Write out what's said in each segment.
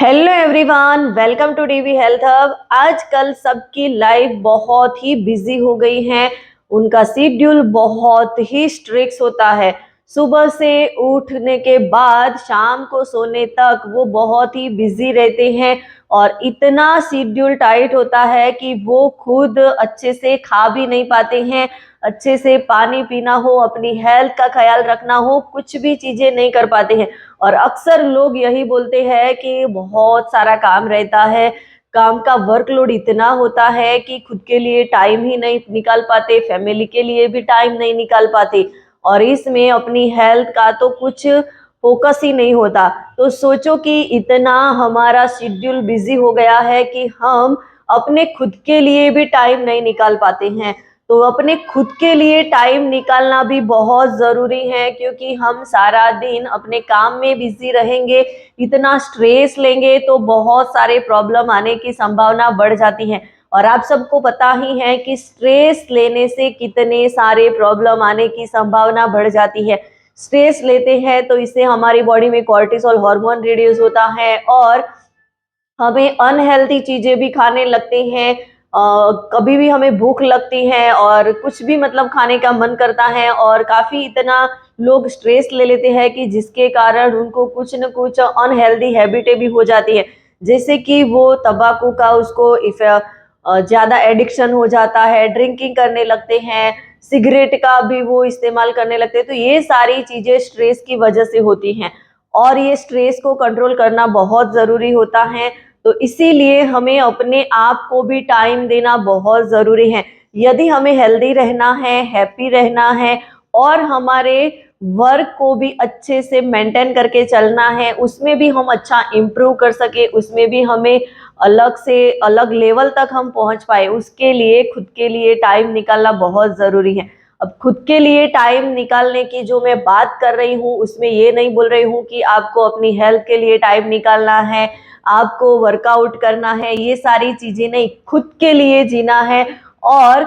Hello everyone, welcome to DV health hub. आजकल सबकी life बहुत ही बिजी हो गई है। उनका शेड्यूल बहुत ही स्ट्रिक्ट होता है। सुबह से उठने के बाद शाम को सोने तक वो बहुत ही बिजी रहते हैं और इतना शेड्यूल टाइट होता है कि वो खुद अच्छे से खा भी नहीं पाते हैं, अच्छे से पानी पीना हो, अपनी हेल्थ का ख्याल रखना हो, कुछ भी चीजें नहीं कर पाते हैं। और अक्सर लोग यही बोलते हैं कि बहुत सारा काम रहता है, काम का वर्कलोड इतना होता है कि खुद के लिए टाइम ही नहीं निकाल पाते, फैमिली के लिए भी टाइम नहीं निकाल पाते और इसमें अपनी हेल्थ का तो कुछ फोकस ही नहीं होता। तो सोचो कि इतना हमारा शेड्यूल बिजी हो गया है कि हम अपने खुद के लिए भी टाइम नहीं निकाल पाते हैं। तो अपने खुद के लिए टाइम निकालना भी बहुत ज़रूरी है, क्योंकि हम सारा दिन अपने काम में बिजी रहेंगे, इतना स्ट्रेस लेंगे तो बहुत सारे प्रॉब्लम आने की संभावना बढ़ जाती है। और आप सबको पता ही है कि स्ट्रेस लेने से कितने सारे प्रॉब्लम आने की संभावना बढ़ जाती है। स्ट्रेस लेते हैं तो इससे हमारी बॉडी में कॉर्टिसोल हार्मोन रिड्यूस होता है और हमें अनहेल्दी चीजें भी खाने लगते हैं। कभी भी हमें भूख लगती है और कुछ भी मतलब खाने का मन करता है और काफी इतना लोग स्ट्रेस ले लेते हैं कि जिसके कारण उनको कुछ न कुछ अनहेल्दी हैबिटें भी हो जाती है। जैसे कि वो तंबाकू का उसको ज्यादा एडिक्शन हो जाता है, ड्रिंकिंग करने लगते हैं, सिगरेट का भी वो इस्तेमाल करने लगते हैं। तो ये सारी चीजें स्ट्रेस की वजह से होती हैं और ये स्ट्रेस को कंट्रोल करना बहुत ज़रूरी होता है। तो इसीलिए हमें अपने आप को भी टाइम देना बहुत ज़रूरी है। यदि हमें हेल्दी रहना है, हैप्पी रहना है और हमारे वर्क को भी अच्छे से मेंटेन करके चलना है, उसमें भी हम अच्छा इम्प्रूव कर सके, उसमें भी हमें अलग से अलग लेवल तक हम पहुंच पाए, उसके लिए खुद के लिए टाइम निकालना बहुत ज़रूरी है। अब खुद के लिए टाइम निकालने की जो मैं बात कर रही हूँ, उसमें ये नहीं बोल रही हूँ कि आपको अपनी हेल्थ के लिए टाइम निकालना है, आपको वर्कआउट करना है, ये सारी चीजें नहीं, खुद के लिए जीना है। और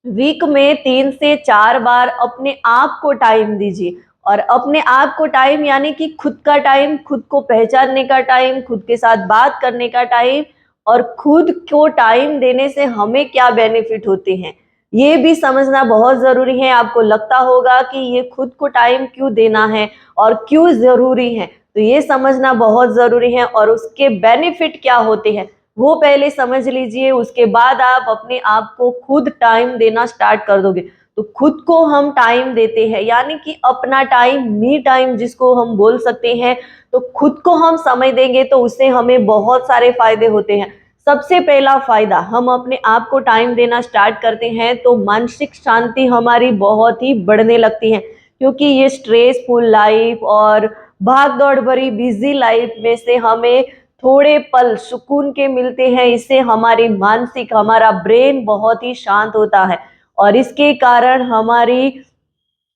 वीक में 3 से 4 बार अपने आप को टाइम दीजिए। और अपने आप को टाइम यानी कि खुद का टाइम, खुद को पहचानने का टाइम, खुद के साथ बात करने का टाइम। और खुद को टाइम देने से हमें क्या बेनिफिट होते हैं ये भी समझना बहुत जरूरी है। आपको लगता होगा कि ये खुद को टाइम क्यों देना है और क्यों जरूरी है, तो ये समझना बहुत जरूरी है और उसके बेनिफिट क्या होते हैं वो पहले समझ लीजिए। उसके बाद आप अपने आप को खुद टाइम देना स्टार्ट कर दोगे। तो खुद को हम टाइम देते हैं यानी कि अपना टाइम, मी टाइम जिसको हम बोल सकते हैं, तो खुद को हम समय देंगे तो उससे हमें बहुत सारे फायदे होते हैं। सबसे पहला फायदा, हम अपने आप को टाइम देना स्टार्ट करते हैं तो मानसिक शांति हमारी बहुत ही बढ़ने लगती है, क्योंकि ये स्ट्रेसफुल लाइफ और भाग दौड़ भरी बिजी लाइफ में से हमें थोड़े पल सुकून के मिलते हैं। इससे हमारी मानसिक, हमारा ब्रेन बहुत ही शांत होता है और इसके कारण हमारी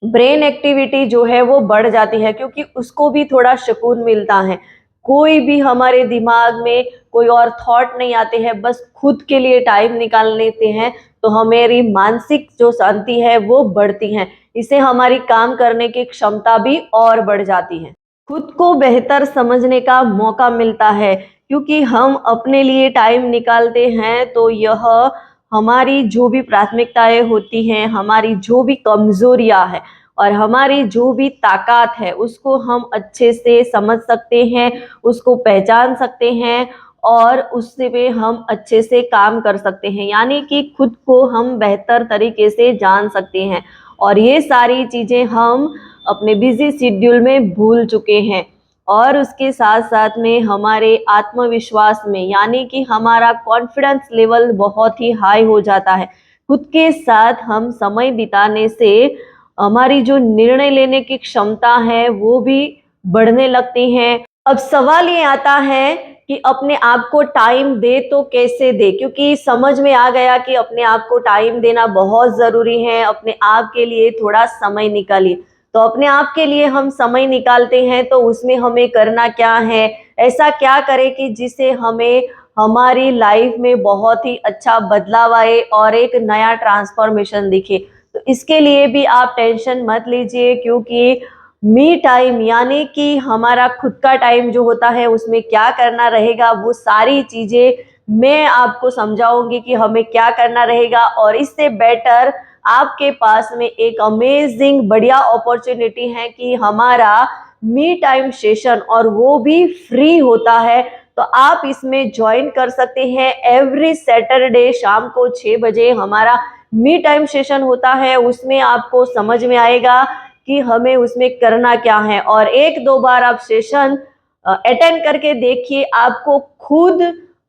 ब्रेन एक्टिविटी जो है वो बढ़ जाती है, क्योंकि उसको भी थोड़ा सुकून मिलता है। कोई भी हमारे दिमाग में कोई और थॉट नहीं आते हैं, बस खुद के लिए टाइम निकाल लेते हैं तो हमारी मानसिक जो शांति है वो बढ़ती है। इससे हमारी काम करने की क्षमता भी और बढ़ जाती है, खुद को बेहतर समझने का मौका मिलता है। क्योंकि हम अपने लिए टाइम निकालते हैं तो यह हमारी जो भी प्राथमिकताएं होती हैं, हमारी जो भी कमजोरियां है और हमारी जो भी ताकत है, उसको हम अच्छे से समझ सकते हैं, उसको पहचान सकते हैं और उससे पे हम अच्छे से काम कर सकते हैं। यानी कि खुद को हम बेहतर तरीके से जान सकते हैं और ये सारी चीजें हम अपने बिजी शेड्यूल में भूल चुके हैं। और उसके साथ साथ में हमारे आत्मविश्वास में, यानी कि हमारा कॉन्फिडेंस लेवल बहुत ही हाई हो जाता है। खुद के साथ हम समय बिताने से हमारी जो निर्णय लेने की क्षमता है वो भी बढ़ने लगती है। अब सवाल ये आता है कि अपने आप को टाइम दे तो कैसे दे, क्योंकि समझ में आ गया कि अपने आप को टाइम देना बहुत जरूरी है। अपने आप के लिए थोड़ा समय निकालिए। तो अपने आप के लिए हम समय निकालते हैं तो उसमें हमें करना क्या है, ऐसा क्या करें कि जिससे हमें हमारी लाइफ में बहुत ही अच्छा बदलाव आए और एक नया ट्रांसफॉर्मेशन दिखे। तो इसके लिए भी आप टेंशन मत लीजिए, क्योंकि मी टाइम यानी कि हमारा खुद का टाइम जो होता है उसमें क्या करना रहेगा, वो सारी चीजें मैं आपको समझाऊंगी कि हमें क्या करना रहेगा। और इससे बेटर आपके पास में एक अमेजिंग बढ़िया अपॉर्चुनिटी है कि हमारा मी टाइम सेशन, और वो भी फ्री होता है, तो आप इसमें ज्वाइन कर सकते हैं। एवरी सैटरडे शाम को 6 बजे हमारा मी टाइम सेशन होता है। उसमें आपको समझ में आएगा कि हमें उसमें करना क्या है, और एक दो बार आप सेशन अटेंड करके देखिए, आपको खुद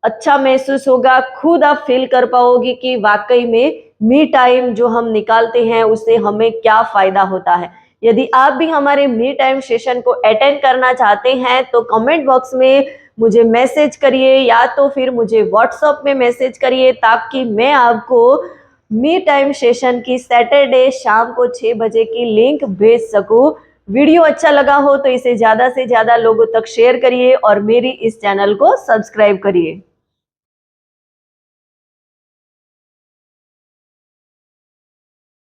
अच्छा महसूस होगा, खुद आप फील कर पाओगे कि वाकई में मी टाइम जो हम निकालते हैं उससे हमें क्या फायदा होता है। यदि आप भी हमारे मी टाइम सेशन को अटेंड करना चाहते हैं तो कमेंट बॉक्स में मुझे मैसेज करिए, या तो फिर मुझे व्हाट्सएप में मैसेज करिए, ताकि मैं आपको मी टाइम सेशन की सैटरडे शाम को 6 बजे की लिंक भेज सकूं। वीडियो अच्छा लगा हो तो इसे ज़्यादा से ज़्यादा लोगों तक शेयर करिए और मेरी इस चैनल को सब्सक्राइब करिए।